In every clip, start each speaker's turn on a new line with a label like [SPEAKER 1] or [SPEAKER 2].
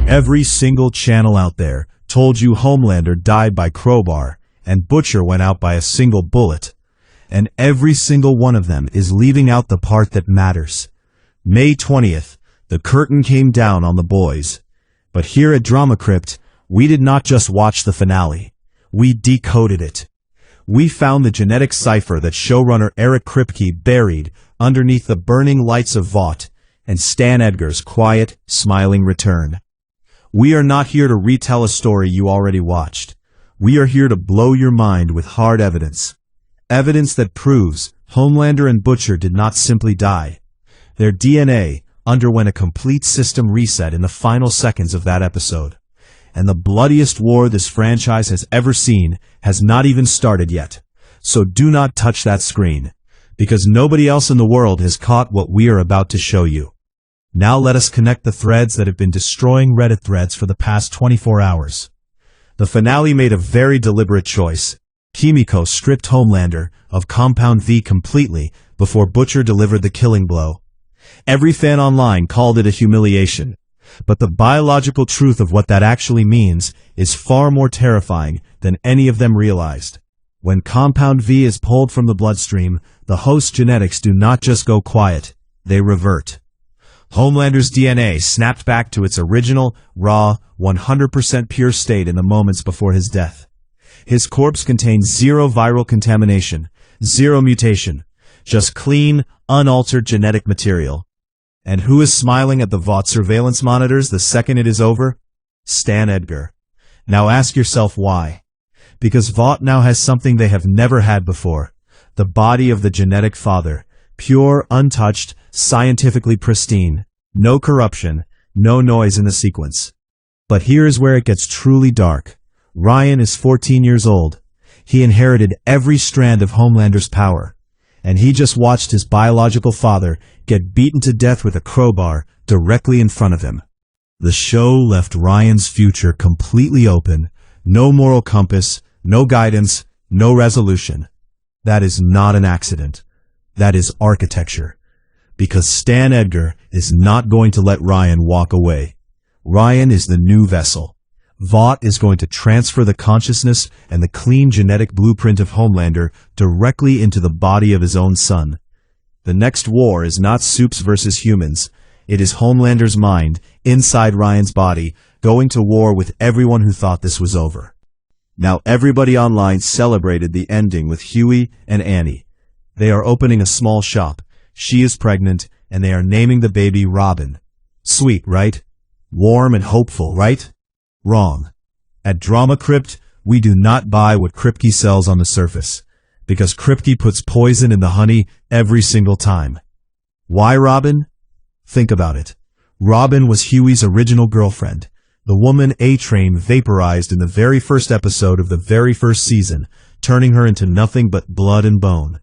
[SPEAKER 1] Every single channel out there told you Homelander died by crowbar and Butcher went out by a single bullet. And every single one of them is leaving out the part that matters. May 20th, the curtain came down on the boys. But here at DramaCrypt, we did not just watch the finale. We decoded it. We found the genetic cipher that showrunner Eric Kripke buried underneath the burning lights of Vought and Stan Edgar's quiet, smiling return. We are not here to retell a story you already watched. We are here to blow your mind with hard evidence. Evidence that proves Homelander and Butcher did not simply die. Their DNA underwent a complete system reset in the final seconds of that episode. And the bloodiest war this franchise has ever seen has not even started yet. So do not touch that screen, because nobody else in the world has caught what we are about to show you. Now let us connect the threads that have been destroying Reddit threads for the past 24 hours. The finale made a very deliberate choice. Kimiko stripped Homelander of Compound V completely before Butcher delivered the killing blow. Every fan online called it a humiliation. But the biological truth of what that actually means is far more terrifying than any of them realized. When Compound V is pulled from the bloodstream, the host's genetics do not just go quiet, they revert. Homelander's DNA snapped back to its original, raw, 100% pure state in the moments before his death. His corpse contains zero viral contamination, zero mutation, just clean, unaltered genetic material. And who is smiling at the Vought surveillance monitors the second it is over? Stan Edgar. Now ask yourself why. Because Vought now has something they have never had before. The body of the genetic father. Pure, untouched, scientifically pristine. No corruption, no noise in the sequence. But here is where it gets truly dark. Ryan is 14 years old. He inherited every strand of Homelander's power. And he just watched his biological father get beaten to death with a crowbar directly in front of him. The show left Ryan's future completely open. No moral compass, no guidance, no resolution. That is not an accident. That is architecture. Because Stan Edgar is not going to let Ryan walk away. Ryan is the new vessel. Vought is going to transfer the consciousness and the clean genetic blueprint of Homelander directly into the body of his own son. The next war is not Supes versus humans. It is Homelander's mind, inside Ryan's body, going to war with everyone who thought this was over. Now everybody online celebrated the ending with Huey and Annie. They are opening a small shop. She is pregnant, and they are naming the baby Robin. Sweet, right? Warm and hopeful, right? Wrong. At DramaCrypt, we do not buy what Kripke sells on the surface, because Kripke puts poison in the honey every single time. Why Robin? Think about it. Robin was Huey's original girlfriend, the woman A-Train vaporized in the very first episode of the very first season, turning her into nothing but blood and bone.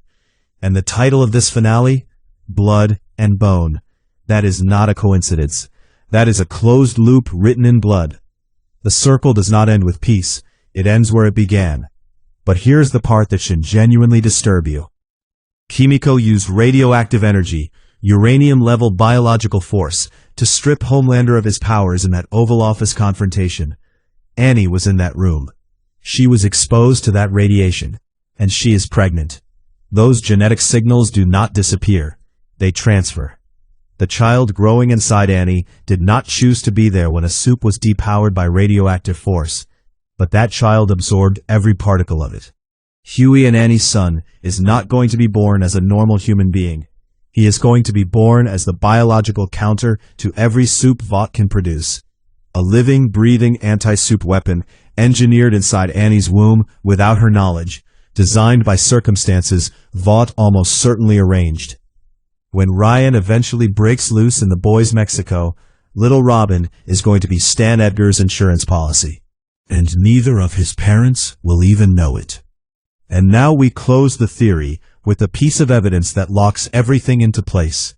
[SPEAKER 1] And the title of this finale? Blood and Bone. That is not a coincidence. That is a closed loop written in blood. The circle does not end with peace. It ends where it began. But here's the part that should genuinely disturb you. Kimiko used radioactive energy, uranium-level biological force, to strip Homelander of his powers in that Oval Office confrontation. Annie was in that room. She was exposed to that radiation. And she is pregnant. Those genetic signals do not disappear. They transfer. The child growing inside Annie did not choose to be there when a soup was depowered by radioactive force, but that child absorbed every particle of it. Huey and Annie's son is not going to be born as a normal human being. He is going to be born as the biological counter to every soup Vought can produce. A living, breathing anti-soup weapon engineered inside Annie's womb without her knowledge, designed by circumstances Vought almost certainly arranged. When Ryan eventually breaks loose in the boys' Mexico, little Robin is going to be Stan Edgar's insurance policy. And neither of his parents will even know it. And now we close the theory with a piece of evidence that locks everything into place.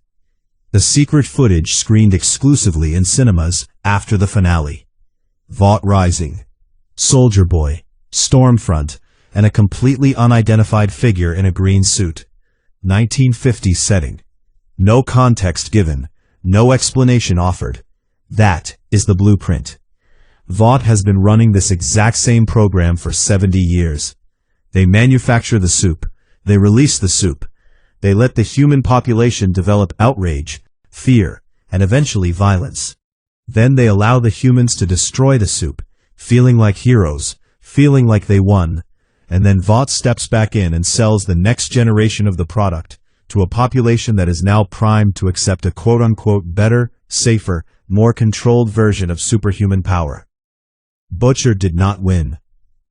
[SPEAKER 1] The secret footage screened exclusively in cinemas after the finale. Vought Rising. Soldier Boy, Stormfront, and a completely unidentified figure in a green suit. 1950s setting. No context given, no explanation offered. That is the blueprint. Vought has been running this exact same program for 70 years. They manufacture the soup. They release the soup. They let the human population develop outrage, fear, and eventually violence. Then they allow the humans to destroy the soup, feeling like heroes, feeling like they won. And then Vought steps back in and sells the next generation of the product to a population that is now primed to accept a quote-unquote better, safer, more controlled version of superhuman power. Butcher did not win.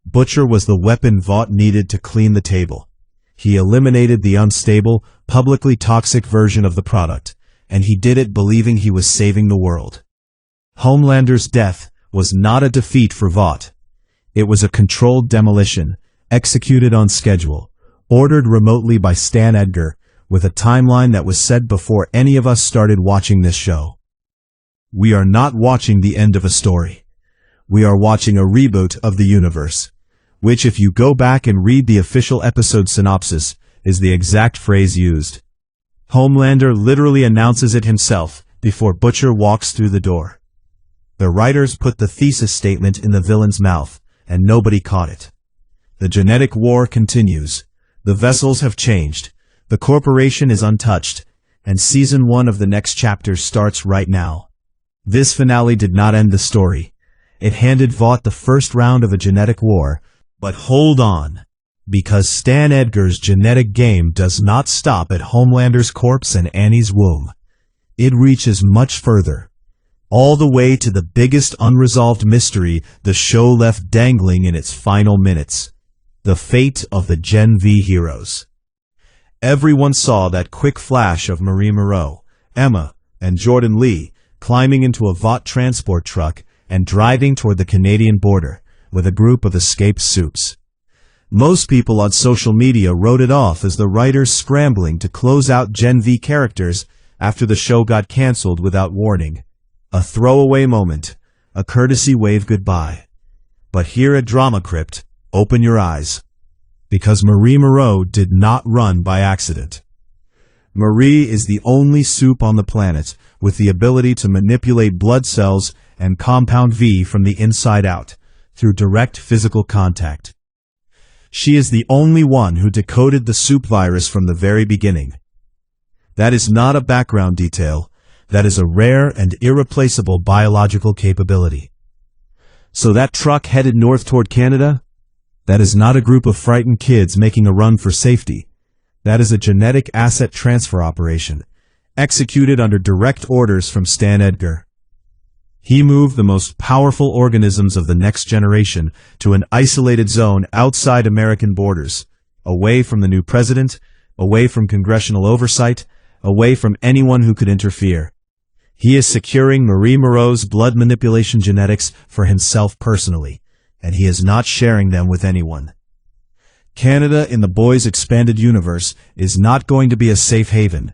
[SPEAKER 1] Butcher was the weapon Vought needed to clean the table. He eliminated the unstable, publicly toxic version of the product, and he did it believing he was saving the world. Homelander's death was not a defeat for Vought. It was a controlled demolition, executed on schedule, ordered remotely by Stan Edgar, with a timeline that was set before any of us started watching this show. We are not watching the end of a story. We are watching a reboot of the universe, which, if you go back and read the official episode synopsis, is the exact phrase used. Homelander literally announces it himself before Butcher walks through the door. The writers put the thesis statement in the villain's mouth, and nobody caught it. The genetic war continues. The vessels have changed. The corporation is untouched, and Season 1 of the next chapter starts right now. This finale did not end the story. It handed Vought the first round of a genetic war, but hold on, because Stan Edgar's genetic game does not stop at Homelander's corpse and Annie's womb. It reaches much further, all the way to the biggest unresolved mystery the show left dangling in its final minutes: the fate of the Gen V heroes. Everyone saw that quick flash of Marie Moreau, Emma, and Jordan Lee climbing into a Vought transport truck and driving toward the Canadian border with a group of escaped soups. Most people on social media wrote it off as the writers scrambling to close out Gen V characters after the show got cancelled without warning. A throwaway moment, a courtesy wave goodbye. But here at DramaCrypt, open your eyes. Because Marie Moreau did not run by accident. Marie is the only soup on the planet with the ability to manipulate blood cells and compound V from the inside out, through direct physical contact. She is the only one who decoded the soup virus from the very beginning. That is not a background detail. That is a rare and irreplaceable biological capability. So that truck headed north toward Canada? That is not a group of frightened kids making a run for safety. That is a genetic asset transfer operation, executed under direct orders from Stan Edgar. He moved the most powerful organisms of the next generation to an isolated zone outside American borders, away from the new president, away from congressional oversight, away from anyone who could interfere. He is securing Marie Moreau's blood manipulation genetics for himself personally, and he is not sharing them with anyone. Canada in the boys' expanded universe is not going to be a safe haven.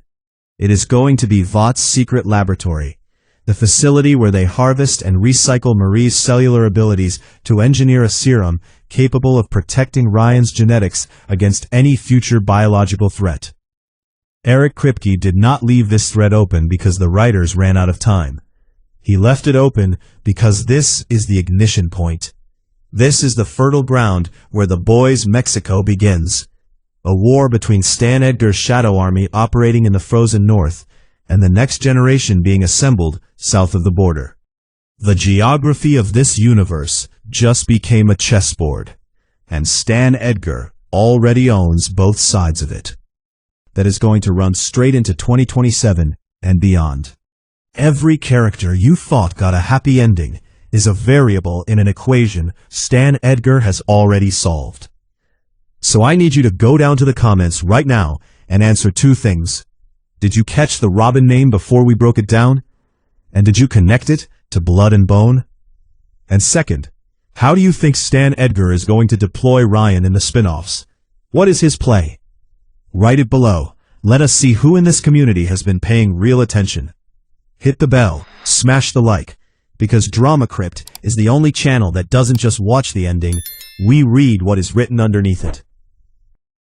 [SPEAKER 1] It is going to be Vought's secret laboratory, the facility where they harvest and recycle Marie's cellular abilities to engineer a serum capable of protecting Ryan's genetics against any future biological threat. Eric Kripke did not leave this thread open because the writers ran out of time. He left it open because this is the ignition point. This is the fertile ground where the boys' Mexico begins. A war between Stan Edgar's Shadow Army operating in the frozen north and the next generation being assembled south of the border. The geography of this universe just became a chessboard, and Stan Edgar already owns both sides of it. That is going to run straight into 2027 and beyond. Every character you thought got a happy ending is a variable in an equation Stan Edgar has already solved. So I need you to go down to the comments right now and answer two things. Did you catch the Robin name before we broke it down? And did you connect it to Blood and Bone? And second, how do you think Stan Edgar is going to deploy Ryan in the spin-offs? What is his play? Write it below. Let us see who in this community has been paying real attention. Hit the bell, smash the like, because DramaCrypt is the only channel that doesn't just watch the ending, we read what is written underneath it.